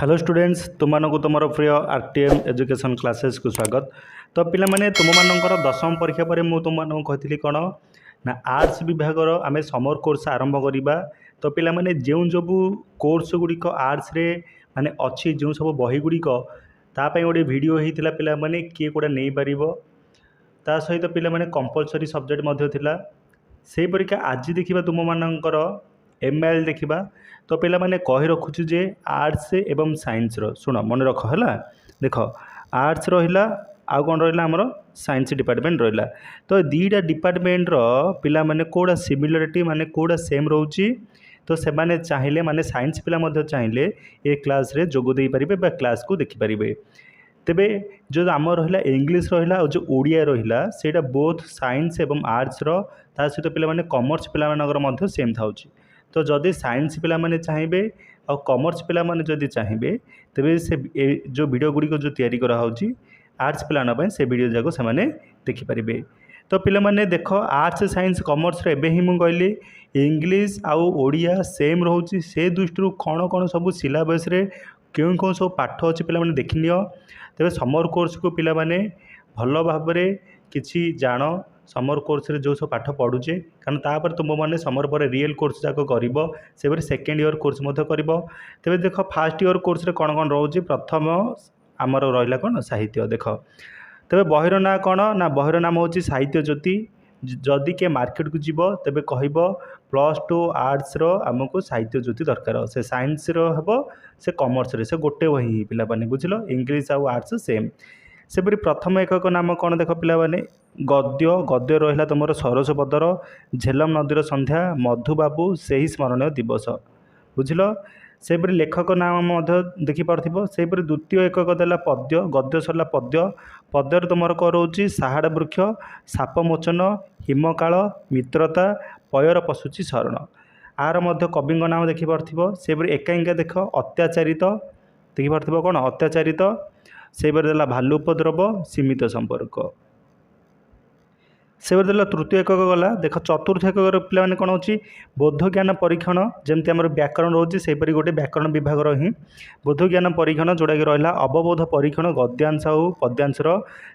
Hello students तुमको तुम प्रिय आरटीएम एजुकेशन क्लासेस को स्वागत। तो पिला माने तुम मानकर दशम परीक्षा पर मुझे तुमको कहती कौन ना आर्ट्स विभाग आम समर कोर्स आरंभ करवा। तो पिला माने जो सब कोर्स गुड़िक आर्ट्स रे माने अच्छी जो सब बही गुड़िक तापाई गोटे वीडियो होता पिला माने किए कौटा नहीं पार ता सहित पिला माने कंपलसरी सब्जेक्ट मध्य थिला। से परीक्षा आज देखा तुम मानकर एमआईएल देखा। तो पिला माने कही रखुछु जे आर्ट्स एवं साइंस रो सुन मन रख है देख आर्ट्स रहा आउ कौन रहा आमर साइंस डिपार्टमेंट रहा। तो दीटा डिपार्टमेंट रो पिला माने कोड़ा सिमिलरिटी माने कोड़ा सेम रोची। तो से माने चाहिए माने साइंस पिला मध्य चाहिए ए क्लास रे जोग दे पारिबे बा क्लास को देखि पारिबे। तेबे जो आम रहा इंग्लीश रहा और जो ओडिया रहा सेटा बोथ साइंस एवं आर्ट्स रो ता सहित पिला माने कॉमर्स पिला मानकर मध्य सेम थाउची। तो जदि साइंस पिला माने चाहिए और कॉमर्स पिला माने जदि चाहिए तेबे से जो वीडियो गुड़िक जो तैयारी करा होची आर्ट्स पिला से वीडियो जाक से माने देखि पारिबे। तो पिला माने देख आर्ट्स साइंस कॉमर्स रे एबे ही मु कहली इंग्लीश आउ ओडिया सेम रोची। से दृष्टि कौन कौन सब सिलेबस रे क्यों कौन सब पाठ अच्छे पिला माने देखि नियो। तेबे समर कोर्स को पिला माने भल भाव किछि जान समर कोर्स रे जो सब पाठ पढ़ुचे कारण तापर तुम मैंने समर पर रियल कोर्स जाक कर से सेकेंड इयर कोर्स कर। तेरे देख फास्ट इयर कोर्स रे कौन कौन रोचे प्रथम आमर रहा कौन साहित्य देख। तेरे बहिर ना कौन ना बहिर नाम हूँ साहित्य ज्योति। जदि के मार्केट को जीव तेबे कह +2 आर्ट्स रो आमको साहित्य ज्योति दरकार से साइंस रो हे से कॉमर्स रे से गोटे वही पिला माने बुझल इंग्लीश आउ आर्ट्स सेम। सेपरी प्रथम एकक नाम कौन देख पिला माने गद्य गद्य रहा तुम सरस पदर झेलम नदीर संध्या मधुबाबू से ही स्मरणीय दिवस बुझल। सेपरी लेखक नाम देखिपार से द्वितीय एकक देला पद्य गद्य सरला पद्य पद्यर तुम कौन रोचे साहाड़ वृक्ष सापमोचन हिमकाल मित्रता पयर पशुची शरण आर मध्य कवि नाम देखिपार से एकांकिका देख अत्याचारित देखिपार कौन अत्याचारित से देला भालु उपद्रव सीमित संपर्क। से देला तृतीय एकक गला देख चतुर्थ एकक पिला माने कौन होची बोध ज्ञान परीक्षण जमती आम व्याकरण रोचे सेपरी गोटे व्याकरण विभाग ही बोध ज्ञान परीक्षण जोड़ा कि रहा अवबोध परीक्षण गद्यांश हो पद्यांशर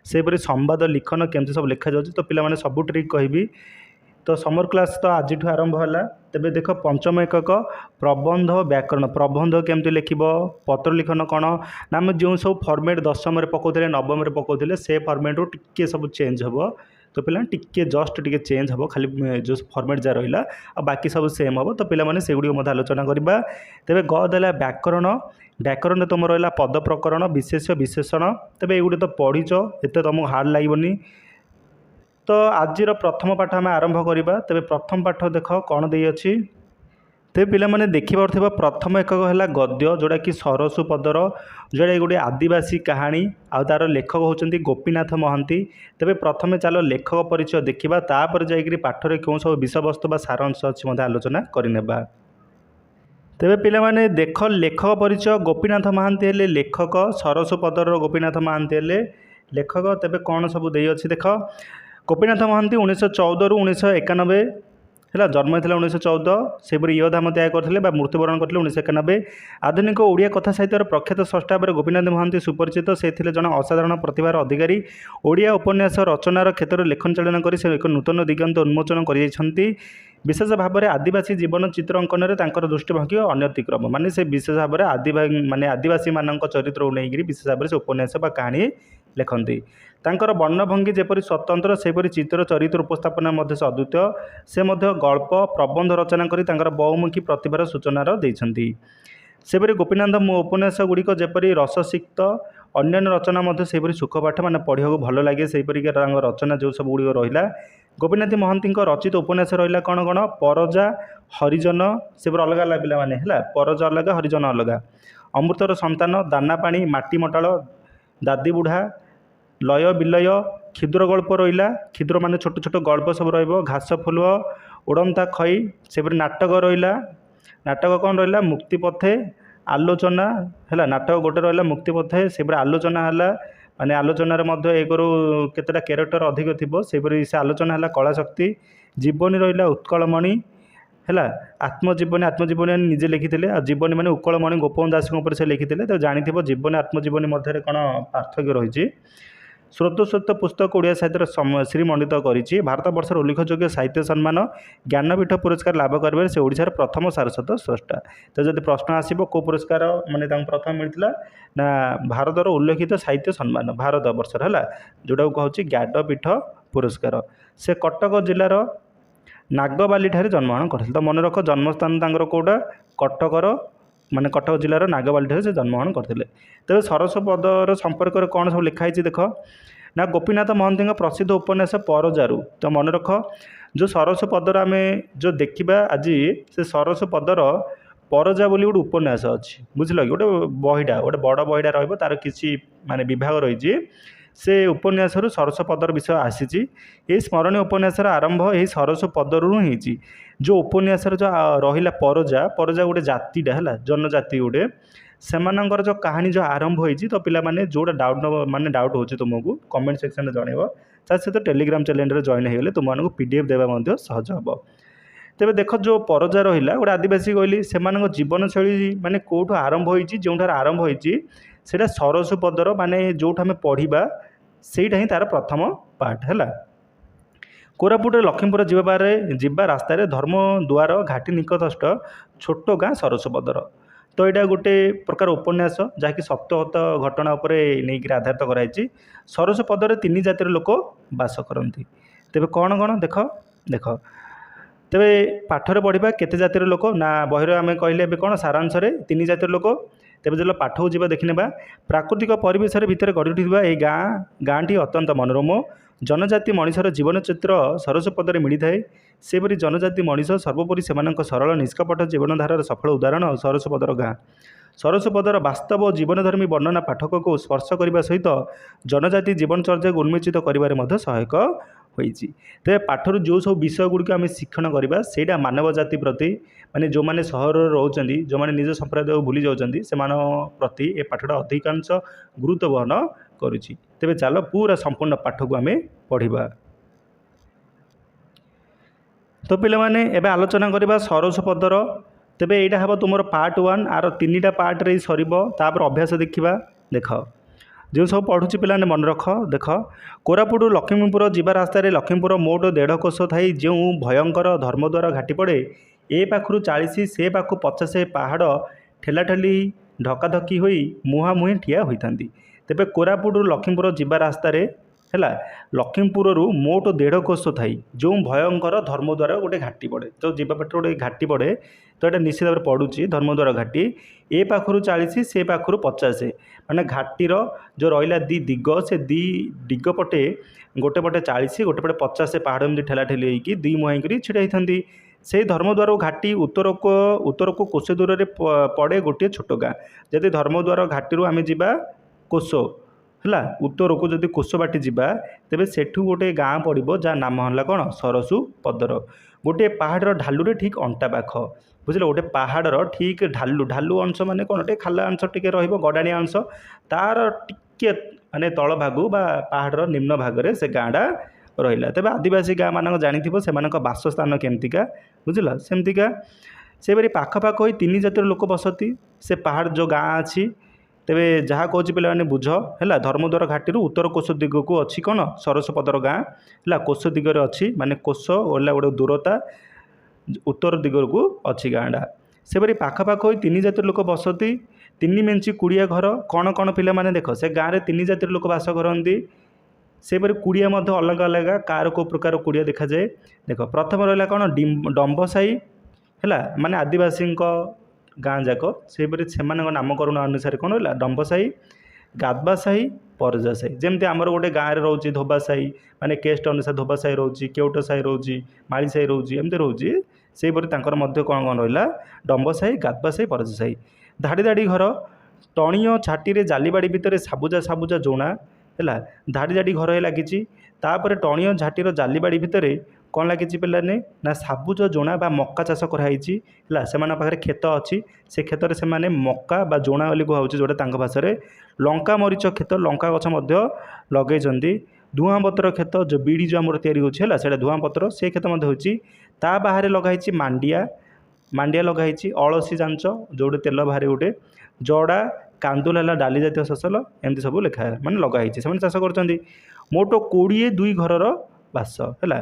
सेपरी संवाद लिखन केमती सब लिखा जाउची। तो पिला माने सब ट्रिक कहबी। तो समर क्लास तो आज आरंभ है तेबे देख पंचम एकक प्रबंध व्याकरण प्रबंध केमती लिखब पत्र लिखन कौन ना आम जो सब फॉर्मेट दशम पकाउे नवम पकाउे से फॉर्मेट रू टिके सब चेंज हम। तो पिला टिके जस्ट टिके चेंज हम खाली जो फॉर्मेट जहाँ रहा आ बाकी सब सेम हम। तो पिला से गुड़ आलोचना करवा। तेबे ग देला व्याकरण व्याकरण तुम रहा पद प्रकरण विशेष विशेषण तेबे एगुड़े तो पढ़ीच एत तुमको हार्ड लगभग। तो आज प्रथम पाठ आम आरंभ करवा। तेबे प्रथम पाठ देख कौन दे अच्छी तेज पिला माने देखिपार प्रथम एकक है गद्य जोड़ा कि सरसु पदर जोड़ा गोटे आदिवासी कहानी आ तार लेखक होचंती गोपीनाथ महांती। तेबे प्रथमे चलो लेखक परिचय देखा तापर जाइकरी पाठरे क्यों सब विषयवस्तु बा सारांश अच्छी आलोचना करनेबा। तेबे पिला माने देख लेखक परिचय गोपीनाथ महांती हेले लेखक सरसु पदर गोपीनाथ महांती हेले लेखक। तेबे कौन सब दे अच्छी देख गोपीनाथ महांती 1914 रु 1991 है जन्म होता 1914 सेपरी योद्धाम त्याग करते मृत्युवरण करते 1991। आधुनिक ओडिया कथा साहित्यर प्रख्यात स्रष्टा भाव गोपीनाथ महांती सुपरिचित से जन असाधारण प्रतिभार अधिकारी ओडिया उपन्यास रचनार क्षेत्र में लेखन चालन कर एक नूतन दिगंत उन्मोचन कर विशेष भाव में आदिवासी जीवन चित्र अंकन में दृष्टिभंगी अनतिक्रम माने से विशेष भाव में आदिवासी मान चरित्र को लेकर विशेष भाव से उपन्यास कहानी लिखती। तांकर वर्णभंगी जेपरी स्वतंत्र सेपरी चित्र चरित्र उपस्थापना मध्य से अद्वितीय से मध्य गल्प प्रबंध रचना करी तांकर बहुमुखी प्रतिभार सूचना देइछंती। सेपरी गोपीनाथ उपन्यास गुड़िक जेपरी रससिक्त अन्य रचना मध्य सेपरी सुखपाठ माने पढ़िया भल लगे सेपरिक रचना जो सब गुड़िक रहा। गोपीनाथ महांती रचित उपन्यास रहा कौन कौन परजा हरिजन सेपरी अलग अलग पिला माने है परजा अलग हरिजन अलग अमृतर संतान दाना पानी माटी मटाल दादी बुढ़ा लय विलय क्षुद्र गल्प रहा क्षुद्र माने छोट छोट गल्प सब घास फुल उड़ंता खई सेपरी नाटक रहा नाटक कौन रहा मुक्ति पथे आलोचना है नाटक गोटे रहा मुक्ति पथे सेपरी आलोचना है माने आलोचन एक केतटा क्यारेक्टर अधिक थी सेपरी से आलोचना है कला शक्ति जीवनी रहा उत्कलमणि ହେଲା ଆତ୍ମଜୀବନୀ ନିଜେ ଲିଖିଥିଲେ। ଆଉ ଜୀବନୀ ମାନେ ଉତ୍କଳମଣି ଗୋପବନ୍ଧୁ ଦାସଙ୍କ ଉପରେ ସେ ଲିଖିଥିଲେ। ତ ଜାଣିଥିବ ଜୀବନୀ ଆତ୍ମଜୀବନୀ ମଧ୍ୟରେ କ'ଣ ପାର୍ଥକ୍ୟ ରହିଛି। ସ୍ରୋତସ୍ୱତ ପୁସ୍ତକ ଓଡ଼ିଆ ସାହିତ୍ୟର ଶ୍ରୀମଣ୍ଡିତ କରିଛି। ଭାରତବର୍ଷର ଉଲ୍ଲେଖଯୋଗ୍ୟ ସାହିତ୍ୟ ସମ୍ମାନ ଜ୍ଞାନପୀଠ ପୁରସ୍କାର ଲାଭ କରିବାରେ ସେ ଓଡ଼ିଶାର ପ୍ରଥମ ସାରସ୍ୱତ ସ୍ରଷ୍ଟା। ତ ଯଦି ପ୍ରଶ୍ନ ଆସିବ କେଉଁ ପୁରସ୍କାର ମାନେ ତାଙ୍କୁ ପ୍ରଥମ ମିଳିଥିଲା, ନା ଭାରତର ଉଲ୍ଲେଖିତ ସାହିତ୍ୟ ସମ୍ମାନ ଭାରତବର୍ଷର ହେଲା, ଯେଉଁଟାକୁ କହୁଛି ଜ୍ଞାନପୀଠ ପୁରସ୍କାର। ସେ କଟକ ଜିଲ୍ଲାର ନାଗବାଲିଠାରେ ଜନ୍ମଗ୍ରହଣ କରିଥିଲେ। ତ ମନେ ରଖ ଜନ୍ମସ୍ଥାନ ତାଙ୍କର କେଉଁଟା, କଟକର ମାନେ କଟକ ଜିଲ୍ଲାର ନାଗବାଲିଠାରେ ସେ ଜନ୍ମଗ୍ରହଣ କରିଥିଲେ। ତେବେ ସରସ ପଦର ସମ୍ପର୍କରେ କ'ଣ ସବୁ ଲେଖା ହେଇଛି ଦେଖ, ନା ଗୋପୀନାଥ ମହନ୍ତିଙ୍କ ପ୍ରସିଦ୍ଧ ଉପନ୍ୟାସ ପରଜାରୁ। ତ ମନେ ରଖ ଯେଉଁ ସରସ ପଦର ଆମେ ଯେଉଁ ଦେଖିବା ଆଜି, ସେ ସରସ ପଦର ପରଜା ବୋଲି ଗୋଟେ ଉପନ୍ୟାସ ଅଛି, ବୁଝିଲ କି, ଗୋଟେ ବହିଟା, ଗୋଟେ ବଡ଼ ବହିଟା ରହିବ, ତାର କିଛି ମାନେ ବିଭାଗ ରହିଛି। ସେ ଉପନ୍ୟାସରୁ ସରସ ପଦର ବିଷୟ ଆସିଛି। ଏହି ସ୍ମରଣୀୟ ଉପନ୍ୟାସର ଆରମ୍ଭ ଏହି ସରସ ପଦରୁ ହିଁ ହେଇଛି। ଯେଉଁ ଉପନ୍ୟାସର ଯେଉଁ ରହିଲା ପରଜା ଗୋଟେ ଜାତିଟା ହେଲା, ଜନଜାତି ଗୋଟେ, ସେମାନଙ୍କର ଯେଉଁ କାହାଣୀ ଯେଉଁ ଆରମ୍ଭ ହେଇଛି। ତ ପିଲାମାନେ ଯେଉଁଟା ଡାଉଟ୍ ହେଉଛି ତୁମକୁ କମେଣ୍ଟ ସେକ୍ସନରେ ଜଣାଇବ। ତା ସହିତ ଟେଲିଗ୍ରାମ ଚ୍ୟାନେଲରେ ଜଏନ୍ ହେଇଗଲେ ତୁମମାନଙ୍କୁ PDF ଦେବା ମଧ୍ୟ ସହଜ ହେବ। ତେବେ ଦେଖ ଯେଉଁ ପରଜା ରହିଲା ଗୋଟେ ଆଦିବାସୀ କହିଲି, ସେମାନଙ୍କ ଜୀବନଶୈଳୀ ମାନେ କେଉଁଠୁ ଆରମ୍ଭ ହେଇଛି, ଯେଉଁଠାରେ ଆରମ୍ଭ ହେଇଛି ସେଇଟା ସରସ ପଦର ମାନେ ଯେଉଁଠୁ ଆମେ ପଢ଼ିବା ସେଇଟା ହିଁ ତା'ର ପ୍ରଥମ ପାର୍ଟ ହେଲା। କୋରାପୁଟରେ ଲକ୍ଷ୍ମୀପୁର ଯିବା ରାସ୍ତାରେ ଧର୍ମଦୁଆର ଘାଟି ନିକଟସ୍ଥ ଛୋଟ ଗାଁ ସରସପଦର। ତ ଏଇଟା ଗୋଟେ ପ୍ରକାର ଉପନ୍ୟାସ ଯାହାକି ସତ୍ୟଗତ ଘଟଣା ଉପରେ ନେଇକରି ଆଧାରିତ କରାଯାଇଛି। ସରସପଦରେ 3 ଜାତିର ଲୋକ ବାସ କରନ୍ତି। ତେବେ କ'ଣ ଦେଖ ତେବେ ପାଠରେ ପଢ଼ିବା କେତେ ଜାତିର ଲୋକ, ନା ବହିରେ ଆମେ କହିଲେ ଏବେ କ'ଣ ସାରାଂଶରେ 3 ଜାତିର ଲୋକ। ତେବେ ଯେତେବେଳେ ପାଠକୁ ଯିବା ଦେଖିନେବା, ପ୍ରାକୃତିକ ପରିବେଶରେ ଭିତରେ ଗଢ଼ି ଉଠିଥିବା ଏହି ଗାଁଟି ଅତ୍ୟନ୍ତ ମନୋରମ। ଜନଜାତି ମଣିଷର ଜୀବନଚିତ୍ର ସରସପଦରେ ମିଳିଥାଏ। ସେପରି ଜନଜାତି ମଣିଷ ସର୍ବୋପରି ସେମାନଙ୍କ ସରଳ ନିଷ୍କପଟ ଜୀବନଧାରାର ସଫଳ ଉଦାହରଣ ସରସପଦର ଗାଁ। ସରସପଦର ବାସ୍ତବ ଓ ଜୀବନଧର୍ମୀ ବର୍ଣ୍ଣନା ପାଠକକୁ ସ୍ପର୍ଶ କରିବା ସହିତ ଜନଜାତି ଜୀବନଚର୍ଯ୍ୟାକୁ ଉନ୍ମୋଚିତ କରିବାରେ ମଧ୍ୟ ସହାୟକ ହୋଇଛି। ତେବେ ପାଠରୁ ଯେଉଁ ସବୁ ବିଷୟ ଗୁଡ଼ିକ ଆମେ ଶିକ୍ଷଣ କରିବା ସେଇଟା ମାନବ ଜାତି ପ୍ରତି, ମାନେ ଯେଉଁମାନେ ସହରରେ ରହୁଛନ୍ତି, ଯେଉଁମାନେ ନିଜ ସମ୍ପ୍ରଦାୟକୁ ଭୁଲି ଯାଉଛନ୍ତି, ସେମାନଙ୍କ ପ୍ରତି ଏ ପାଠଟା ଅଧିକାଂଶ ଗୁରୁତ୍ୱ ବହନ କରୁଛି। ତେବେ ଚାଲ ପୁରା ସମ୍ପୂର୍ଣ୍ଣ ପାଠକୁ ଆମେ ପଢ଼ିବା। ତ ପିଲାମାନେ ଏବେ ଆଲୋଚନା କରିବା ସରସପଦର। ତେବେ ଏଇଟା ହେବ ତୁମର ପାର୍ଟ 1, ଆର 3ଟା ପାର୍ଟରେ ସରିବ। ତାପରେ ଅଭ୍ୟାସ ଦେଖିବା। ଦେଖ ଯେଉଁ ସବୁ ପଢ଼ୁଛି ପିଲାମାନେ ମନେ ରଖ। ଦେଖ କୋରାପୁଟରୁ ଲକ୍ଷ୍ମୀପୁର ଯିବା ରାସ୍ତାରେ ଲକ୍ଷ୍ମୀପୁର ମୋଟ 1.5 କୋଶ ଥାଇ ଯେଉଁ ଭୟଙ୍କର ଧର୍ମଦ୍ୱାର ଘାଟି ପଡ଼େ, ଏ ପାଖରୁ 40 ସେ ପାଖକୁ 50 ପାହାଡ଼ ଠେଲାଠେଲି ଧକାଧକି ହୋଇ ମୁହାଁମୁହିଁ ଠିଆ ହୋଇଥାନ୍ତି। ତେବେ କୋରାପୁଟରୁ ଲକ୍ଷ୍ମୀପୁର ଯିବା ରାସ୍ତାରେ ହେଲା, ଲକ୍ଷ୍ମୀପୁରରୁ ମୋଟ 1.5 କୋଶ ଥାଇ ଯେଉଁ ଭୟଙ୍କର ଧର୍ମଦ୍ୱାର ଗୋଟେ ଘାଟି ପଡ଼େ। ତ ଯିବା ବାଟରେ ଗୋଟେ ଘାଟି ପଡ଼େ, ତ ଏଇଟା ନିଶ୍ଚିତ ଭାବରେ ପଡ଼ୁଛି ଧର୍ମଦ୍ୱାର ଘାଟି। ଏ ପାଖରୁ 40 ସେ ପାଖରୁ 50, ମାନେ ଘାଟିର ଯେଉଁ ରହିଲା 2 ଦିଗ, ସେ 2 ଦିଗ ପଟେ ଗୋଟେ ପଟେ 40 ଗୋଟେ ପଟେ 50 ପାହାଡ଼ ଏମିତି ଠେଲାଠେଲି ହେଇକି 2 ମୁହାଁ କରି ଛିଡ଼ା ହେଇଥାନ୍ତି। ସେହି ଧର୍ମଦ୍ୱାର ଘାଟି ଉତ୍ତରକୁ କୋଶ ଦୂରରେ ପଡ଼େ ଗୋଟିଏ ଛୋଟ ଗାଁ। ଯଦି ଧର୍ମଦ୍ୱାର ଘାଟିରୁ ଆମେ ଯିବା କୋଶ ହେଲା, ଉତ୍ତରକୁ ଯଦି କୋଶ ବାଟି ଯିବା, ତେବେ ସେଠୁ ଗୋଟେ ଗାଁ ପଡ଼ିବ ଯାହା ନାମ ହେଲା କ'ଣ, ସରସୁପଦର। ଗୋଟିଏ ପାହାଡ଼ର ଢାଲୁରେ ଠିକ୍ ଅଣ୍ଟା ପାଖ, ବୁଝିଲ, ଗୋଟେ ପାହାଡ଼ର ଠିକ୍ ଢାଲୁ ଅଂଶ ମାନେ କ'ଣ, ଟିକେ ଖାଲା ଅଂଶ ଟିକେ ରହିବ, ଗଡ଼ାଣିଆ ଅଂଶ, ତାର ଟିକେ ମାନେ ତଳ ଭାଗ ବା ପାହାଡ଼ର ନିମ୍ନ ଭାଗରେ ସେ ଗାଁଟା ରହିଲା। ତେବେ ଆଦିବାସୀ ଗାଁ ମାନଙ୍କ ଜାଣିଥିବ ସେମାନଙ୍କ ବାସସ୍ଥାନ କେମିତିକା, ବୁଝିଲ, ସେମିତିକା। ସେପରି ପାଖପାଖ ହୋଇ 3 ଜାତିର ଲୋକ ବସତି ସେ ପାହାଡ଼ ଯେଉଁ ଗାଁ ଅଛି। ତେବେ ଯାହା କହୁଛି ପିଲାମାନେ ବୁଝ ହେଲା। ଧର୍ମଦ୍ୱାର ଘାଟିରୁ ଉତ୍ତର କୋଶ ଦିଗକୁ ଅଛି କ'ଣ, ସରସପଦର ଗାଁ ହେଲା। କୋଶ ଦିଗରେ ଅଛି, ମାନେ କୋଶ ହେଲା ଗୋଟେ ଦୂରତା, ଉତ୍ତର ଦିଗକୁ ଅଛି ଗାଁଟା। ସେପରି ପାଖାପାଖ ହୋଇ 3 ଜାତିର ଲୋକ ବସତି। 3 ମେଞ୍ଚି କୁଡ଼ିଆ ଘର। କ'ଣ କ'ଣ ପିଲାମାନେ ଦେଖ, ସେ ଗାଁରେ 3 ଜାତିର ଲୋକ ବାସ କରନ୍ତି। ସେପରି କୁଡ଼ିଆ ମଧ୍ୟ ଅଲଗା ଅଲଗା, କାହାର କେଉଁ ପ୍ରକାର କୁଡ଼ିଆ ଦେଖାଯାଏ। ଦେଖ ପ୍ରଥମ ରହିଲା କ'ଣ, ଡମ୍ବସାହି ହେଲା, ମାନେ ଆଦିବାସୀଙ୍କ ଗାଁ ଯାକ। ସେହିପରି ସେମାନଙ୍କ ନାମକରଣ ଅନୁସାରେ କ'ଣ ରହିଲା, ଡମ୍ବସାହି, ଗାଧବାସାହି, ପରଜାସାହି। ଯେମିତି ଆମର ଗୋଟେ ଗାଁରେ ରହୁଛି ଧୋବାସାହି, ମାନେ କେଷ୍ଟ ଅନୁସାରେ ଧୋବାସାହି ରହୁଛି, କେଉଟ ସାହି ରହୁଛି, ମାଳି ସାହି ରହୁଛି, ଏମିତି ରହୁଛି। ସେହିପରି ତାଙ୍କର ମଧ୍ୟ କ'ଣ କ'ଣ ରହିଲା, ଡମ୍ବସାହି, ଗାଧବାସାହି, ପରଜାସାହି। ଧାଡ଼ି ଧାଡ଼ି ଘର। ଟଣିଅ ଛାଟିରେ ଜାଲିବାଡ଼ି ଭିତରେ ସାବୁଜା ଜୋଣା ହେଲା, ଧାଡ଼ି ଧାଡ଼ି ଘର ଲାଗିଛି। ତାପରେ ଟଣିଅ ଝାଟିର ଜାଲିବାଡ଼ି ଭିତରେ କ'ଣ ଲାଗିଛି ପିଲାମାନେ, ନା ସାବୁଜ ଜୋଣା ବା ମକା ଚାଷ କରାହେଇଛି ହେଲା। ସେମାନଙ୍କ ପାଖରେ କ୍ଷେତ ଅଛି, ସେ କ୍ଷେତରେ ସେମାନେ ମକା ବା ଜୋଣା ବୋଲି କୁହାହେଉଛି ଯେଉଁଟା ତାଙ୍କ ଭାଷାରେ। ଲଙ୍କା ମରିଚ କ୍ଷେତ, ଲଙ୍କା ଗଛ ମଧ୍ୟ ଲଗେଇଛନ୍ତି। धुआंपत्र खेत जो बीड़ी जो आम तैयारी होगा से धुआंपत्र से खेत होती ता बाहर लगाई मांडिया मांडिया लगाई अड़सी जांच जोटे तेल बाहर गोटे जड़ा कांदुल है डाली जातीय फसल एमती सब लिखा माने लगाई से चाष कर मोट 22 घर बास है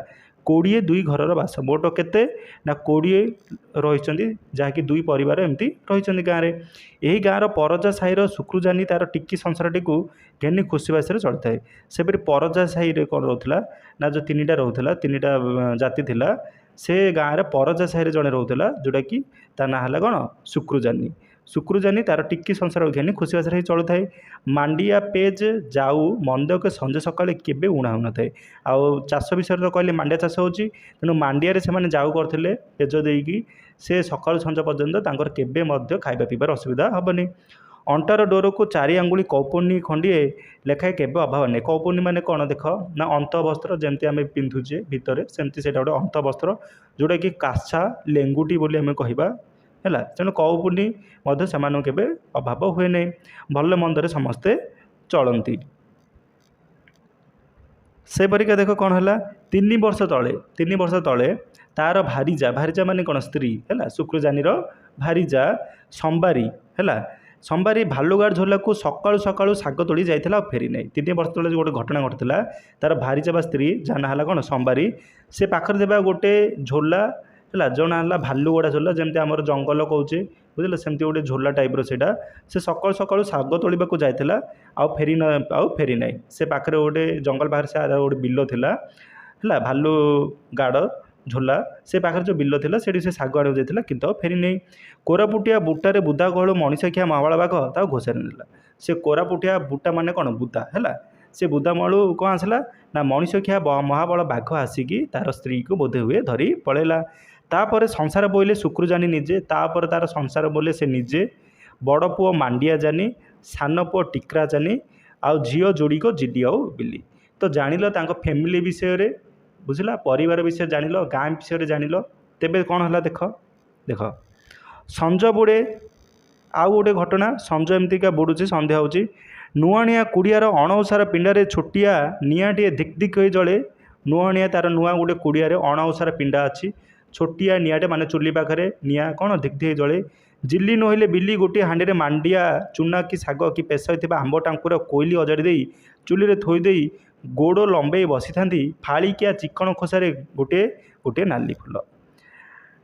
22 घर बास मोट केते ना 20 रही जहाँकि 2 परिवार एमती रही गाँव में यही गाँवर परजा साहीर शुक्रुजानी तार टिक्की संसारटी को घेनी खुशीबासी चलता है सेपरी परजा साही कौन रोला ना जो 3टा रोला 3टा जाति थिला से गाँव में परजा साही जड़े रोला जोटा कि ता ना है कौन शुक्रुजानी शुक्रुजानी तार टिक्की संसार घेनी खुशीबासी चलू थाए मांडिया पेज जाऊ मंदक संजे सका केवे उणा हो न आउ चाष विषय तो कहले मांडिया चाष होची तेणु मांडिया से जाऊ करते पेज देकी से सकाळु संज पर्यंत केवे मध्य खाइबा पीबार असुविधा हेनी अंटार डोर को 4 आंगुली कौपुनी खंडिए लेखाए केवे अभाव नहीं कौपुनी माने कौन देख ना अंत वस्त्र जमती आम पिंधुचे भितर सेमती से गोटे अंत वस्त्र जोटा कि काछा लेंगुटी बोली आम कहवा है तेणु कौपुनी के अभाव हुए नहीं भल मंदरे समस्ते चलती सेपरिका देख कौन है 3 वर्ष तले तार भारीजा भारीजा माने कौन स्त्री है शुक्रुजानी भारीजा संबारी है संबारी भालुगाड़ झोला को सकाळु सकाळु शाग तोड़ी जाइला फेरी नहीं 3 वर्ष तले गोटे घटना घटला तार भारीजा बा स्त्री जाना है कौन संबारी से पाखर देवा गोटे झोला है जना है भालुगड़ा झोला जमती आम जंगल कौचे बुझे सेमती गोटे झोला टाइप रहा से सकाळु सकाळु शाग तोड़ा जाइला आउ फेरी ना से पाखे गोटे जंगल पाखे से गोटे बिल थिला है भालु गाड़ झोला से पाखे जो बिल थिला से शाग आड़ जाइला किंतु फेरी नहीं कोरापुटिया बुटारे बुदा गहल मनीषखिया महाबଳ बाघ ता घोषारी नेला से कोरापुटिया बुटा माने कौन बुदा है से बुदा मलू कौन आसला ना मनीषखिया महाबଳ बाघ आसिकी तार स्त्री को बोधे हुए धरी पलैला तापर संसार बोले शुक्रुजानी निजे तापर तार संसार बोले से निजे बड़ पुओ मांडिया जानी सान पुओ टिकरा जानी आउ झील जोड़ी को जिडी आउ बिली तो जानिल तांको फैमिली विषय बुझला परिवार विषय जानिल गाँ विषय जानिल तेबे कौन है देख देख संज बुड़े आउ गोटे घटना संज एमतीका बुड़ुची संध्या होची नुआणिया कुड़ियार अणओसार पिंडारे छोटिया निआँटे धिक धिक हो जले नुआणिया तार नुआ गोटे कुड़ियारे अणओसार पिंडा अच्छी छोटिया निआँटे माने चुली पाखे निआ कौन धिक धिक जले जिल्ली नहले बिल्ली गोटे हाँडी में मांडिया चूना कि साग कि पेश आंब टांकुर कोईली अजाड़ी दे चुली रे थोईदे गोड़ लंबे बसी था फाड़िकिया चिकण खोसारे गोटे गोटे नाली फुल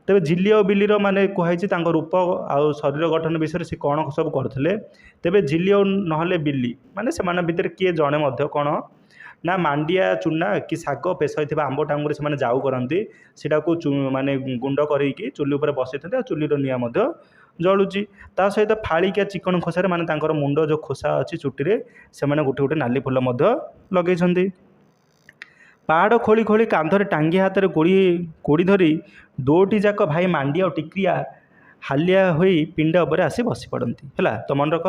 तेज झिल्ली और बिल्लीर माने कहुई रूप आउ शरीर गठन विषय से कौन सब करते तेज झिल्ली और नहले बिल्ली माने से भितर किए जड़े कौन ना मांडिया चूना कि साग पेश आंब टांगुर से जाऊ करती सीटा को माने गुंड करके चुली उपर बसई था चुलीर निआं जलुची ता सहित फाड़िकिया चिकन खोसारे माने मुंड जो खोसा अच्छी चुटी से गोटे गोटे नाली फुल लगे पहाड़ खोली खोली कांधरे टांगी हाथ में कोड़ी धरी दोटी जाक भाई मांडिया और टिक्रिया हालिया होई पिंड उपर आसी बसी पड़ती है तो मन रख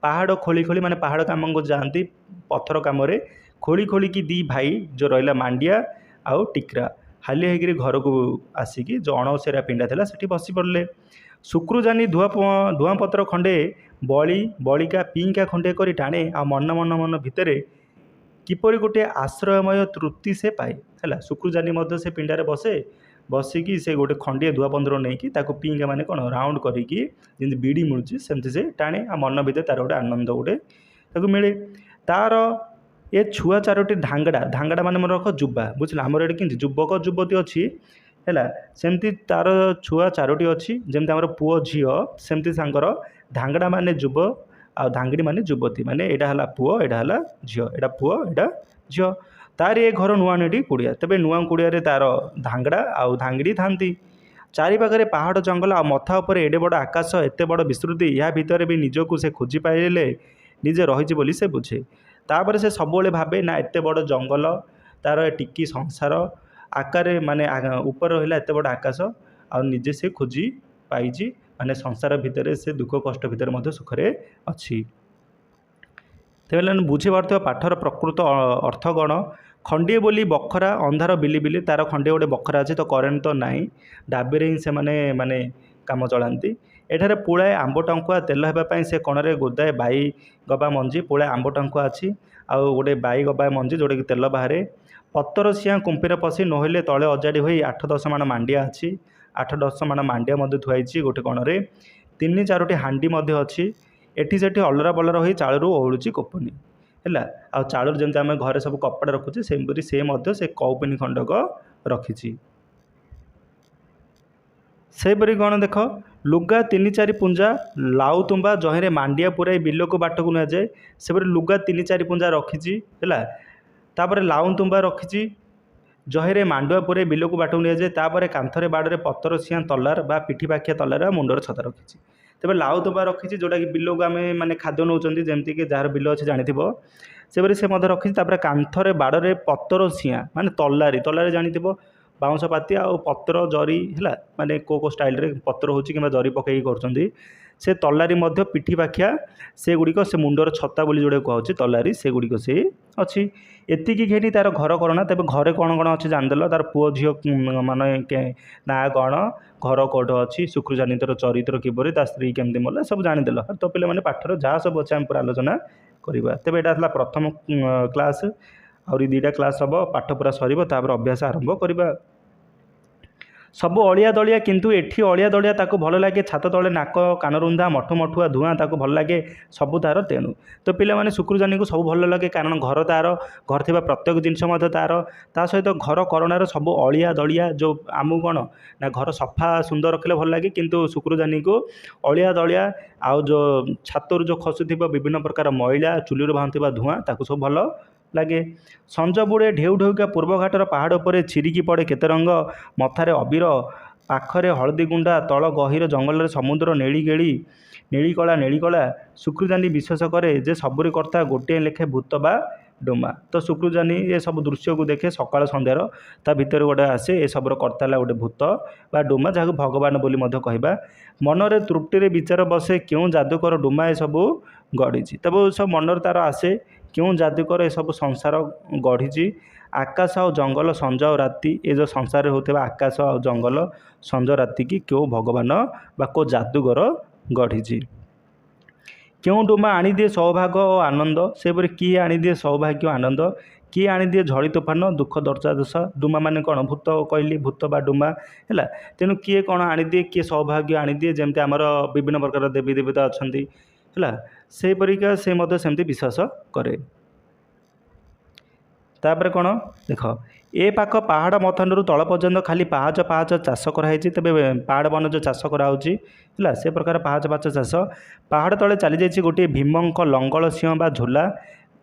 पहाड़ खोली खोली माने पहाड़ काम को जाती पत्थर कम खोली खोली की दी भाई जो रहा मांडिया आउ टिक्रा हालिया होकर घर को आसिकी जो अणसेरा पिंडा था से बसी पड़े शुक्रुजानी धुआं पत्र खंडे बड़ी बड़िका पिंका खंडे कर टाणे आ मन मन मन भितर किपरि गोटे आश्रयमय तृप्ति से पाए है शुक्रुजानी से पिंडारे बसे बसिकी से गोटे खंडिए धुआ पंद्र नहीं कि पिंगा माने कौन राउंड करी बीड़ी मिलूँ सेमती से टाणे आ मन भितर तार गोटे आनंद गोटे मिले तार ये छुआ 4टी धांगड़ा धांगड़ा माने मन रख जुबा बुझल आमर ये कि युवक युवती अच्छी है सेमती तार छुआ 4टी अच्छी जमी आम पुओ झील सेमती सांकर धांगड़ा माने जुब आ धांगड़ी माने युवती माने एटा हला पुओ एटा हला झील एटा पुओ एटा झील तार ये घर नुआ नुटी कुड़िया तेज नुआ कुड़िया तार धांगड़ा आउ धांगड़ी थांती चारिपाखे पहाड़ जंगल आ मथा उपर एडे बड़ आकाश एत बड़ विस्तृति या भितर भी निजक से खोजी पाइले निजे रही बोली से बुझे तापर से सब भावे ना एत बड़ जंगल तार टिकी संसार आकार माने ऊपर रहा एत बड़ आकाश आ निजे से खोजी पाई माने संसार भितर से दुख कष्ट भितर मध्य सुखरे अच्छी तेज बुझी पार्थ पाठर प्रकृत अर्थ गण खंडिए बोली बखरा अंधार बिली बिली तार खंडिए गोटे बखरा अच्छे तो करेन्ट तो नाई डाबे ही से माने काम चलाती एठारे पुଳାଏ आंब टांकुआ तेल होगापाई से कणरे गोदाए बाई गबा मंजी पुଳାଏ आंब टांकुआ अच्छी ଆଉ ଗୋଟେ ବାଇ ଗବା ମଞ୍ଜି ଯେଉଁଟାକି ତେଲ ବାହାରେ। ପତର ସିଆଁ କୁମ୍ପିରେ ପଶି ନହେଲେ ତଳେ ଅଜାଡ଼ି ହୋଇ 8-10 ମାଣ ମାଣ୍ଡିଆ ଅଛି। 8-10 ମାଣ ମାଣ୍ଡିଆ ମଧ୍ୟ ଥୁଆ ହେଇଛି ଗୋଟେ କଣରେ। 3-4ଟି ହାଣ୍ଡି ମଧ୍ୟ ଅଛି। ଏଠି ସେଠି ଅଲରା ବଲରା ହୋଇ ଚାଳରୁ ଓହଳୁଛି କୋପନି ହେଲା। ଆଉ ଚାଳରୁ ଯେମିତି ଆମେ ଘରେ ସବୁ କପଡ଼ା ରଖୁଛେ ସେହିପରି ସେ ମଧ୍ୟ ସେ କୌପିନି ଖଣ୍ଡକ ରଖିଛି। ସେହିପରି କ'ଣ ଦେଖ, ଲୁଗା 3-4 ପୁଞ୍ଜା ଲାଉ ତୁମ୍ବା ଜହିଁରେ ମାଣ୍ଡିଆ ପୁରାଇ ବିଲକୁ ବାଟକୁ ନିଆଯାଏ। ସେପରି ଲୁଗା 3-4 ପୁଞ୍ଜା ରଖିଛି ହେଲା। ତାପରେ ଲାଉ ତୁମ୍ବା ରଖିଛି, ଜହିରେ ମାଣ୍ଡୁଆ ପୁରାଇ ବିଲକୁ ବାଟକୁ ନିଆଯାଏ। ତାପରେ କାନ୍ଥରେ ବାଡ଼ରେ ପତର ସିଆଁ ତଲାର ବା ପିଠି ପାଖିଆ ତଲାର ମୁଣ୍ଡର ଛତା ରଖିଛି। ତେବେ ଲାଉ ତୁମ୍ବା ରଖିଛି ଯେଉଁଟାକି ବିଲକୁ ଆମେ ମାନେ ଖାଦ୍ୟ ନେଉଛନ୍ତି, ଯେମିତିକି ଯାହାର ବିଲ ଅଛି ଜାଣିଥିବ ସେପରି ସେ ମଧ୍ୟ ରଖିଛି। ତାପରେ କାନ୍ଥରେ ବାଡ଼ରେ ପତର ସିଆଁ ମାନେ ତଲାରୀ ଜାଣିଥିବ, ବାଉଁଶ ପାତି ଆଉ ପତ୍ର ଜରି ହେଲା, ମାନେ କେଉଁ ଷ୍ଟାଇଲରେ ପତ୍ର ହେଉଛି କିମ୍ବା ଜରି ପକାଇକି କରୁଛନ୍ତି। ସେ ତଲାରୀ ମଧ୍ୟ ପିଠି ପାଖିଆ ସେଗୁଡ଼ିକ, ସେ ମୁଣ୍ଡର ଛତା ବୋଲି ଯେଉଁଟା କୁହାହେଉଛି ତଲାରୀ, ସେଗୁଡ଼ିକ ସେ ଅଛି। ଏତିକି ଘେନି ତା'ର ଘର କରଣା। ତେବେ ଘରେ କ'ଣ କ'ଣ ଅଛି ଜାଣିଦେଲ, ତା'ର ପୁଅ ଝିଅ ମାନେ ନାଁ କ'ଣ, ଘର କେଉଁଠି ଅଛି, ଶୁକ୍ରଜାନିତର ଚରିତ୍ର କିପରି, ତା ସ୍ତ୍ରୀ କେମିତି ମଲା, ସବୁ ଜାଣିଦେଲ। ତ ପିଲାମାନେ ପାଠର ଯାହା ସବୁ ଅଛି ଆମେ ପୁରା ଆଲୋଚନା କରିବା। ତେବେ ଏଇଟା ହେଲା ପ୍ରଥମ କ୍ଲାସ୍। ଆହୁରି 2ଟା କ୍ଲାସ୍ ହେବ, ପାଠ ପୁରା ସରିବ, ତାପରେ ଅଭ୍ୟାସ ଆରମ୍ଭ କରିବା। ସବୁ ଅଳିଆ ଦଳିଆ, କିନ୍ତୁ ଏଠି ଅଳିଆ ଦଳିଆ ତାକୁ ଭଲ ଲାଗେ। ଛାତ ତଳେ ନାକ କାନରୁନ୍ଧା ମଠୁଆ ଧୂଆଁ ତାକୁ ଭଲ ଲାଗେ ସବୁ ତା'ର ତେଣୁ। ତ ପିଲାମାନେ ଶୁକ୍ରଜାନିକୁ ସବୁ ଭଲ ଲାଗେ, କାରଣ ଘର ତା'ର, ଘର ଥିବା ପ୍ରତ୍ୟେକ ଜିନିଷ ମଧ୍ୟ ତା'ର। ତା ସହିତ ଘର କରଣାର ସବୁ ଅଳିଆ ଦଳିଆ, ଯେଉଁ ଆମକୁ କ'ଣ ନା ଘର ସଫା ସୁନ୍ଦର ରଖିଲେ ଭଲ ଲାଗେ, କିନ୍ତୁ ଶୁକ୍ରଜାନିକୁ ଅଳିଆ ଦଳିଆ ଆଉ ଯେଉଁ ଛାତରୁ ଯେଉଁ ଖସୁଥିବା ବିଭିନ୍ନ ପ୍ରକାର ମଇଳା, ଚୁଲିରୁ ବାହାରୁଥିବା ଧୂଆଁ ତାକୁ ସବୁ ଭଲ ଲାଗେ। ସଞ୍ଜ ବୁଡ଼େ ଢେଉ ଢେଉକା ପୂର୍ବଘାଟର ପାହାଡ଼ ଉପରେ ଛିରିକି ପଡ଼େ କେତେ ରଙ୍ଗ, ମଥାରେ ଅବିର, ପାଖରେ ହଳଦୀ ଗୁଣ୍ଡା, ତଳ ଗହୀର ଜଙ୍ଗଲରେ ସମୁଦ୍ର ନେଳି କଳା। ଶୁକ୍ରଜାନି ବିଶ୍ୱାସ କରେ ଯେ ସବୁରି କର୍ତ୍ତା ଗୋଟିଏ ଲେଖେ ଭୂତ ବା ଡୋମା। ତ ଶୁକ୍ରଜାନି ଏସବୁ ଦୃଶ୍ୟକୁ ଦେଖେ ସକାଳ ସନ୍ଧ୍ୟାର, ତା ଭିତରେ ଗୋଟେ ଆସେ ଏସବୁର କର୍ତ୍ତା ହେଲା ଗୋଟେ ଭୂତ ବା ଡୋମା, ଯାହାକୁ ଭଗବାନ ବୋଲି ମଧ୍ୟ କହିବା। ମନରେ ତ୍ରୁଟିରେ ବିଚାର ବସେ କେଉଁ ଯାଦୁକର ଡୋମା ଏସବୁ ଗଢ଼ିଛି। ତେବେ ସବୁ ମନରେ ତା'ର ଆସେ କେଉଁ ଯାଦୁକର ଏସବୁ ସଂସାର ଗଢ଼ିଛି। ଆକାଶ ଆଉ ଜଙ୍ଗଲ, ସଞ୍ଜ ଆଉ ରାତି, ଏ ଯେଉଁ ସଂସାରରେ ହେଉଥିବା ଆକାଶ ଆଉ ଜଙ୍ଗଲ, ସଞ୍ଜ ରାତିକି କେଉଁ ଭଗବାନ ବା କେଉଁ ଯାଦୁକର ଗଢ଼ିଛି। କେଉଁ ଡୋମା ଆଣିଦିଏ ସୌଭାଗ୍ୟ ଓ ଆନନ୍ଦ, ସେପରି କିଏ ଆଣିଦିଏ ସୌଭାଗ୍ୟ ଆନନ୍ଦ, କିଏ ଆଣିଦିଏ ଝଡ଼ି ତୋଫାନ ଦୁଃଖ ଦଶା। ଡୋମା ମାନେ କ'ଣ, ଭୂତ କହିଲି, ଭୂତ ବା ଡୋମା ହେଲା। ତେଣୁ କିଏ କ'ଣ ଆଣିଦିଏ, କିଏ ସୌଭାଗ୍ୟ ଆଣିଦିଏ, ଯେମିତି ଆମର ବିଭିନ୍ନ ପ୍ରକାର ଦେବୀ ଦେବତା ଅଛନ୍ତି ହେଲା, ସେହିପରିକା ସେ ମଧ୍ୟ ସେମିତି ବିଶ୍ୱାସ କରେ। ତାପରେ କ'ଣ ଦେଖ, ଏ ପାଖ ପାହାଡ଼ ମଥାନରୁ ତଳ ପର୍ଯ୍ୟନ୍ତ ଖାଲି ପାହାଚ ଚାଷ କରାହେଇଛି। ତେବେ ପାହାଡ଼ ବନ ଯେଉଁ ଚାଷ କରାହେଉଛି ହେଲା, ସେ ପ୍ରକାର ପାହାଚ ଚାଷ। ପାହାଡ଼ ତଳେ ଚାଲିଯାଇଛି ଗୋଟିଏ ଭୀମଙ୍କ ଲଙ୍ଗଳ ସିଂହ ବା ଝୋଲା।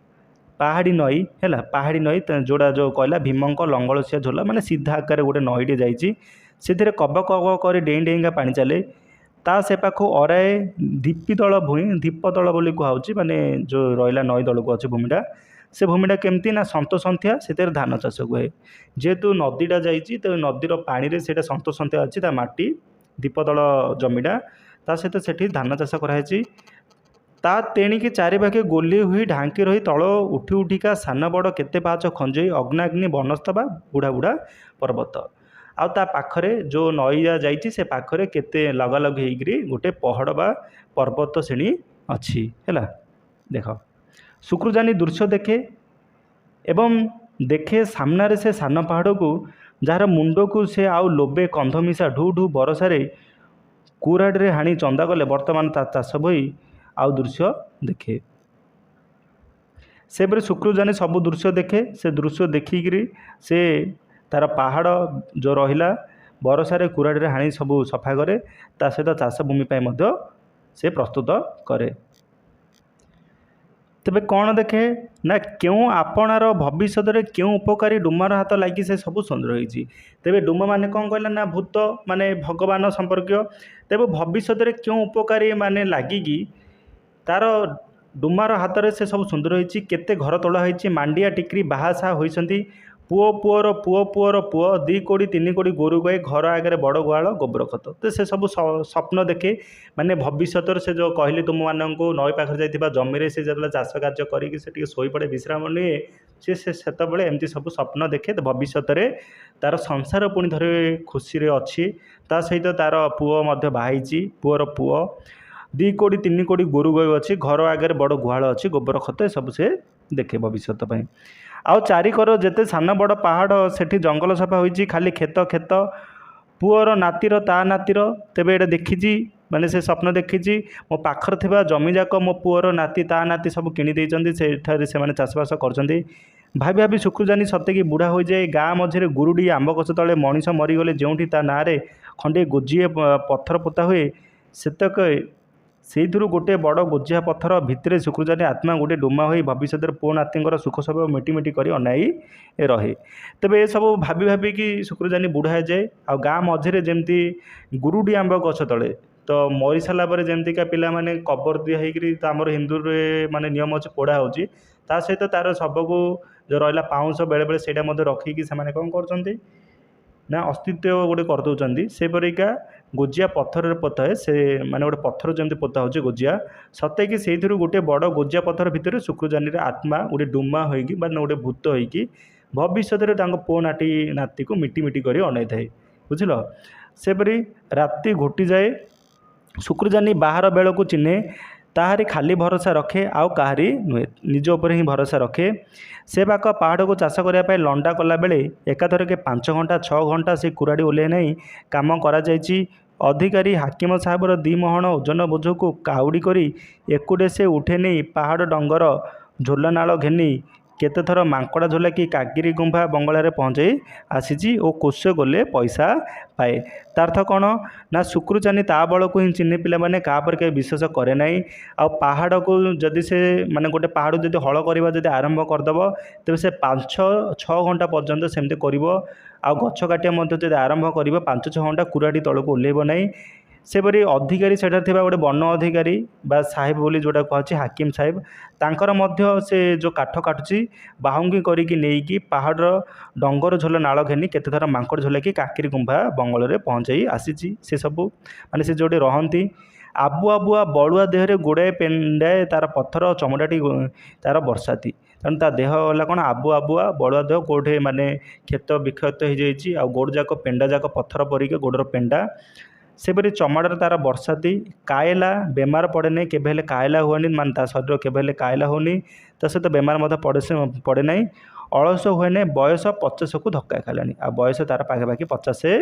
ପାହାଡ଼ି ନଈ ହେଲା, ପାହାଡ଼ି ନଈ ଯେଉଁଟା ଯେଉଁ କହିଲା ଭୀମଙ୍କ ଲଙ୍ଗଳ ସିଂହ ଝୋଲା, ମାନେ ସିଧା ଆକାରରେ ଗୋଟେ ନଈଟେ ଯାଇଛି। ସେଥିରେ କବ କରି ଡେଇଁକା ପାଣି ଚାଲେ। ତା ସେ ପାଖକୁ ଅରାଏ ଢିପିତଳ ଭୂଇଁ, ଢିପତଳ ବୋଲି କୁହାହେଉଛି, ମାନେ ଯେଉଁ ରହିଲା ନଈ ତଳକୁ ଅଛି ଭୂମିଟା। ସେ ଭୂମିଟା କେମିତି ନା ସନ୍ତସନ୍ତିଆ, ସେଥିରେ ଧାନ ଚାଷ ହୁଏ। ଯେହେତୁ ନଦୀଟା ଯାଇଛି, ତ ନଦୀର ପାଣିରେ ସେଇଟା ସନ୍ତସନ୍ତିଆ ଅଛି, ତା ମାଟି ଢିପତଳ ଜମିଟା, ତା ସହିତ ସେଠି ଧାନ ଚାଷ କରାହେଇଛି। ତା ତେଣିକି ଚାରିପାଖେ ଗୋଲି ହୋଇ ଢାଙ୍କି ରହି ତଳ ଉଠିକା ସାନ ବଡ଼ କେତେ ପାହାଚ ଖଞ୍ଜେଇ ଅଗ୍ନାଗ୍ନି ବନସ୍ତ ବା ବୁଢ଼ା ପର୍ବତ। ଆଉ ତା ପାଖରେ ଯେଉଁ ନଈଟା ଯାଇଛି ସେ ପାଖରେ କେତେ ଲଗାଲଗି ହେଇକରି ଗୋଟେ ପାହାଡ଼ ବା ପର୍ବତ ଶ୍ରେଣୀ ଅଛି ହେଲା। ଦେଖ, ଶୁକ୍ରଜାନି ଦୃଶ୍ୟ ଦେଖେ ଏବଂ ଦେଖେ ସାମ୍ନାରେ ସେ ସାନ ପାହାଡ଼କୁ, ଯାହାର ମୁଣ୍ଡକୁ ସେ ଆଉ ଲୋବେ କନ୍ଧ ମିଶା ଢୁ ବରଷାରେ କୁରାଢ଼ିରେ ହାଣି ଚନ୍ଦା କଲେ ବର୍ତ୍ତମାନ ତା ଚାଷ ବୋଇ ଆଉ ଦୃଶ୍ୟ ଦେଖେ। ସେପରି ଶୁକ୍ରଜାନି ସବୁ ଦୃଶ୍ୟ ଦେଖେ। ସେ ଦୃଶ୍ୟ ଦେଖିକିରି ସେ ତା'ର ପାହାଡ଼ ଯେଉଁ ରହିଲା ବରଷାରେ କୁରାଢ଼ିରେ ହାଣି ସବୁ ସଫା କରେ। ତା ସହିତ ଚାଷ ଭୂମି ପାଇଁ ମଧ୍ୟ ସେ ପ୍ରସ୍ତୁତ କରେ। ତେବେ କ'ଣ ଦେଖେ ନା କେଉଁ ଆପଣାର ଭବିଷ୍ୟତରେ କେଉଁ ଉପକାରୀ ଡୋମାର ହାତ ଲାଗି ସେ ସବୁ ସୁନ୍ଦର ହୋଇଛି। ତେବେ ଡୋମା ମାନେ କ'ଣ କହିଲା ନା ଭୂତ, ମାନେ ଭଗବାନ ସମ୍ପର୍କୀୟ। ତେବେ ଭବିଷ୍ୟତରେ କେଉଁ ଉପକାରୀ ମାନେ ଲାଗିକି ତା'ର ଡୋମାର ହାତରେ ସେ ସବୁ ସୁନ୍ଦର ହୋଇଛି। କେତେ ଘର ତୋଳା ହୋଇଛି, ମାଣ୍ଡିଆ ଟିକିରି ବାହାସାହା ହୋଇଛନ୍ତି। ପୁଅର ପୁଅ 2 କୋଡ଼ି 3 କୋଡ଼ି ଗୋରୁ ଗାଈ, ଘର ଆଗରେ ବଡ଼ ଗୁହାଳ, ଗୋବର ଖତ। ତ ସେ ସବୁ ସ୍ୱପ୍ନ ଦେଖେ, ମାନେ ଭବିଷ୍ୟତରେ ସେ ଯେଉଁ କହିଲି ତୁମମାନଙ୍କୁ ନଈ ପାଖରେ ଯାଇଥିବା ଜମିରେ ସେ ଯେତେବେଳେ ଚାଷ କାର୍ଯ୍ୟ କରିକି ସେ ଟିକେ ଶୋଇପଡ଼େ, ବିଶ୍ରାମ ନିଏ, ସେ ସେତେବେଳେ ଏମିତି ସବୁ ସ୍ୱପ୍ନ ଦେଖେ। ଭବିଷ୍ୟତରେ ତା'ର ସଂସାର ପୁଣି ଥରେ ଖୁସିରେ ଅଛି। ତା ସହିତ ତା'ର ପୁଅ ମଧ୍ୟ ବାହା ହେଇଛି, ପୁଅର ପୁଅ 2 କୋଡ଼ି 3 କୋଡ଼ି ଗୋରୁ ଗାଈ ଅଛି, ଘର ଆଗରେ ବଡ଼ ଗୁହାଳ ଅଛି, ଗୋବର ଖତ ଏସବୁ ସେ ଦେଖେ ଭବିଷ୍ୟତ ପାଇଁ। ଆଉ ଚାରିକର ଯେତେ ସାନ ବଡ଼ ପାହାଡ଼ ସେଠି ଜଙ୍ଗଲ ସଫା ହୋଇଛି, ଖାଲି କ୍ଷେତ କ୍ଷେତ। ପୁଅର ନାତିର ତା ନାତିର ତେବେ ଏଇଟା ଦେଖିଛି, ମାନେ ସେ ସ୍ୱପ୍ନ ଦେଖିଛି ମୋ ପାଖରେ ଥିବା ଜମିଯାକ ମୋ ପୁଅର ନାତି ତା ନାତି ସବୁ କିଣି ଦେଇଛନ୍ତି, ସେଠାରେ ସେମାନେ ଚାଷବାସ କରୁଛନ୍ତି। ଭାବି ଭାବି ଶୁକ୍ରଜାନି ସତେକି ବୁଢ଼ା ହୋଇଯାଏ। ଗାଁ ମଝିରେ ଗୁରୁଡ଼ି ଆମ୍ବ ଗଛ ତଳେ ମଣିଷ ମରିଗଲେ ଯେଉଁଠି ତା ନାଁରେ ଖଣ୍ଡିଏ ଗୋଜିଏ ପଥର ପୋତା ହୁଏ, ସେତକ ସେଇଥିରୁ ଗୋଟିଏ ବଡ଼ ଗୋଜିଆ ପଥର ଭିତରେ ଶୁକ୍ରଜାନି ଆତ୍ମା ଗୋଟିଏ ଡୁମା ହୋଇ ଭବିଷ୍ୟତରେ ପୁଅ ନାତିଙ୍କର ସୁଖ ସବୁ ମିଟି ମିଟି କରି ଅନାଇ ରହେ। ତେବେ ଏସବୁ ଭାବି ଭାବିକି ଶୁକ୍ରଜାନି ବୁଢ଼ା ହେଇଯାଏ। ଆଉ ଗାଁ ମଝିରେ ଯେମିତି ଗୁରୁଡ଼ି ଆମ୍ବ ଗଛ ତଳେ ତ ମରିସାରିଲା ପରେ ଯେମିତିକା ପିଲାମାନେ କବର ଦିଆ ହେଇକରି, ତ ଆମର ହିନ୍ଦୁରେ ମାନେ ନିୟମ ଅଛି ପୋଡ଼ା ହେଉଛି, ତା ସହିତ ତା'ର ଶବକୁ ଯେଉଁ ରହିଲା ପାଉଁଶ ବେଳେବେଳେ ସେଇଟା ମଧ୍ୟ ରଖିକି ସେମାନେ କ'ଣ କରୁଛନ୍ତି ନା ଅସ୍ତିତ୍ୱ ଗୋଟେ କରିଦେଉଛନ୍ତି। ସେପରିକା ଗୋଜିଆ ପଥରରେ ପୋତା ହୁଏ, ସେ ମାନେ ଗୋଟେ ପଥର ଯେମିତି ପୋତା ହେଉଛି ଗୋଜିଆ, ସତେକି ସେଇଥିରୁ ଗୋଟିଏ ବଡ଼ ଗୋଜିଆ ପଥର ଭିତରେ ଶୁକ୍ରଜାନିର ଆତ୍ମା ଗୋଟେ ଡୁମା ହୋଇକି ମାନେ ଗୋଟେ ଭୂତ ହୋଇକି ଭବିଷ୍ୟତରେ ତାଙ୍କ ପୁଅ ନାତିକୁ ମିଟି ମିଟି କରି ଅନେଇଥାଏ। ବୁଝିଲ? ସେପରି ରାତି ଘୋଟିଯାଏ। ଶୁକ୍ରଜାନି ବାହାର ବେଳକୁ ଚିହ୍ନେ, ତାହାରି ଖାଲି ଭରସା ରଖେ, ଆଉ କାହାରି ନୁହେଁ, ନିଜ ଉପରେ ହିଁ ଭରସା ରଖେ। ସେ ପାଖ ପାହାଡ଼କୁ ଚାଷ କରିବା ପାଇଁ ଲଣ୍ଡା କଲାବେଳେ ଏକାଥରକେ 5 ଘଣ୍ଟା 6 ଘଣ୍ଟା ସେ କୁରାଡ଼ି ଓହ୍ଲାଇ ନେଇ କାମ କରାଯାଇଛି। ଅଧିକାରୀ ହାକିମ ସାହେବର 2 ମହଣ ଓଜନ ବୋଝକୁ କାଉଡ଼ି କରି ଏକୁଟେ ସେ ଉଠେ ନେଇ ପାହାଡ଼ ଡଙ୍ଗର ଝୋଲାନାଳ ଘେନି କେତେଥର ମାଙ୍କଡ଼ା ଝୋଲାକି କାକିରି ଗୁମ୍ଫା ବଙ୍ଗଳାରେ ପହଞ୍ଚାଇ ଆସିଛି ଓ କୋଷ ଗଲେ ପଇସା ପାଏ। ତାର୍ଥ କ'ଣ ନା ଶୁକ୍ରଜାନି ତା ବଳକୁ ହିଁ ଚିହ୍ନେ ପିଲାମାନେ, କାହା ଉପରେ କେବେ ବିଶ୍ୱାସ କରେ ନାହିଁ। ଆଉ ପାହାଡ଼କୁ ଯଦି ସେ ମାନେ ଗୋଟେ ପାହାଡ଼ ଯଦି ହଳ କରିବା ଯଦି ଆରମ୍ଭ କରିଦେବ, ତେବେ ସେ 5-6 ଘଣ୍ଟା ପର୍ଯ୍ୟନ୍ତ ସେମିତି କରିବ। ଆଉ ଗଛ କାଟିବା ମଧ୍ୟ ଯଦି ଆରମ୍ଭ କରିବ 5-6 ଘଣ୍ଟା କୁରାଡ଼ି ତଳକୁ ଓହ୍ଲାଇବ ନାହିଁ। ସେପରି ଅଧିକାରୀ ସେଠାରେ ଥିବା ଗୋଟେ ବନ ଅଧିକାରୀ ବା ସାହେବ ବୋଲି ଯେଉଁଟା କୁହାଯାଉଛି ହାକିମ ସାହେବ, ତାଙ୍କର ମଧ୍ୟ ସେ ଯେଉଁ କାଠ କାଟୁଛି ବାହୁଙ୍ଗି କରିକି ନେଇକି ପାହାଡ଼ର ଡଙ୍ଗର ଝୋଲ ନାଳ ଘେନି କେତେଥର ମାଙ୍କଡ଼ ଝୋଲାକି କାକିରି ଗୁମ୍ଫା ବଙ୍ଗଳରେ ପହଞ୍ଚାଇ ଆସିଛି। ସେସବୁ ମାନେ ସେ ଯେଉଁଠି ରହନ୍ତି, ଆବୁଆ ବଳୁଆ ଦେହରେ ଗୋଡ଼ାଏ ପେଣ୍ଡାଏ ତା'ର ପଥର ଚମଡ଼ାଟି ତା'ର ବର୍ଷାତି। ତେଣୁ ତା ଦେହ ହେଲା କ'ଣ ଆବୁଆ ବଳୁଆ ଦେହ, କେଉଁଠି ମାନେ କ୍ଷତ ବିକ୍ଷତ ହୋଇଯାଇଛି, ଆଉ ଗୋଡ଼ ଯାକ ପେଣ୍ଡା ଯାକ ପଥର ପରିକା ଗୋଡ଼ର ପେଣ୍ଡା। ସେପରି ଚମଡ଼ାରେ ତା'ର ବର୍ଷାତି। କାଏଲା ବେମାର ପଡ଼େ ନାହିଁ, କେବେ ହେଲେ କାଏଲା ହୁଏନି, ମାନେ ତା ଶରୀର କେବେ ହେଲେ କାଏଲା ହେଉନି। ତା ସହିତ ବେମାର ମଧ୍ୟ ପଡ଼େ ନାହିଁ। ଅଳସ ହୁଏ ନାହିଁ। ବୟସ 50କୁ ଧକ୍କା ଖାଇଲାଣି, ଆଉ ବୟସ ତା'ର ପାଖାପାଖି 50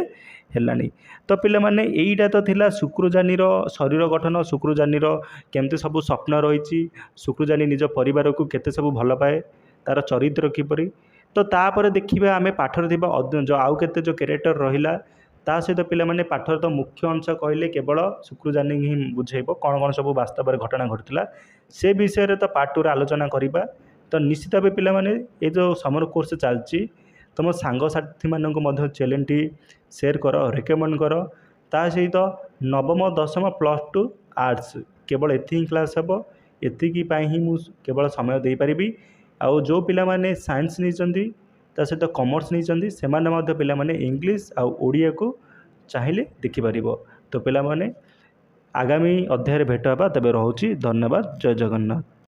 ହେଲାଣି। ତ ପିଲାମାନେ ଏଇଟା ତ ଥିଲା ଶୁକ୍ରଜାନିର ଶରୀର ଗଠନ, ଶୁକ୍ରଜାନିର କେମିତି ସବୁ ସ୍ୱପ୍ନ ରହିଛି, ଶୁକ୍ରଜାନି ନିଜ ପରିବାରକୁ କେତେ ସବୁ ଭଲ ପାଏ, ତା'ର ଚରିତ୍ର କିପରି। ତ ତାପରେ ଦେଖିବା ଆମେ ପାଠରେ ଥିବା ଆଉ କେତେ ଯେଉଁ କ୍ୟାରେକ୍ଟର ରହିଲା, ତା ସହିତ ପିଲାମାନେ ପାଠର ତ ମୁଖ୍ୟ ଅଂଶ କହିଲେ କେବଳ ଶୁକ୍ରଜାନି ହିଁ ବୁଝେଇବ କ'ଣ କ'ଣ ସବୁ ବାସ୍ତବରେ ଘଟଣା ଘଟିଥିଲା। ସେ ବିଷୟରେ ତ ପାର୍ଟ 2ରେ ଆଲୋଚନା କରିବା। ତ ନିଶ୍ଚିତ ଭାବେ ପିଲାମାନେ ଏ ଯେଉଁ ସମର କୋର୍ସ ଚାଲିଛି, ତୁମ ସାଙ୍ଗସାଥିମାନଙ୍କୁ ମଧ୍ୟ ଚ୍ୟାନେଲଟି ସେୟାର କର, ରେକମେଣ୍ଡ କର। ତା ସହିତ ନବମ ଦଶମ +2 ଆର୍ଟ୍ସ କେବଳ ଏତିକି କ୍ଲାସ୍ ହେବ, ଏତିକି ପାଇଁ ହିଁ ମୁଁ କେବଳ ସମୟ ଦେଇପାରିବି। ଆଉ ଯେଉଁ ପିଲାମାନେ ସାଇନ୍ସ ନେଇଛନ୍ତି ତା ସହିତ କମର୍ସ ନେଇଛନ୍ତି, ସେମାନେ ମଧ୍ୟ ପିଲାମାନେ ଇଂଲିଶ ଆଉ ଓଡ଼ିଆକୁ ଚାହିଁଲେ ଦେଖିପାରିବ। ତ ପିଲାମାନେ ଆଗାମୀ ଅଧ୍ୟାୟରେ ଭେଟ ହେବା। ତେବେ ରହୁଛି, ଧନ୍ୟବାଦ, ଜୟ ଜଗନ୍ନାଥ।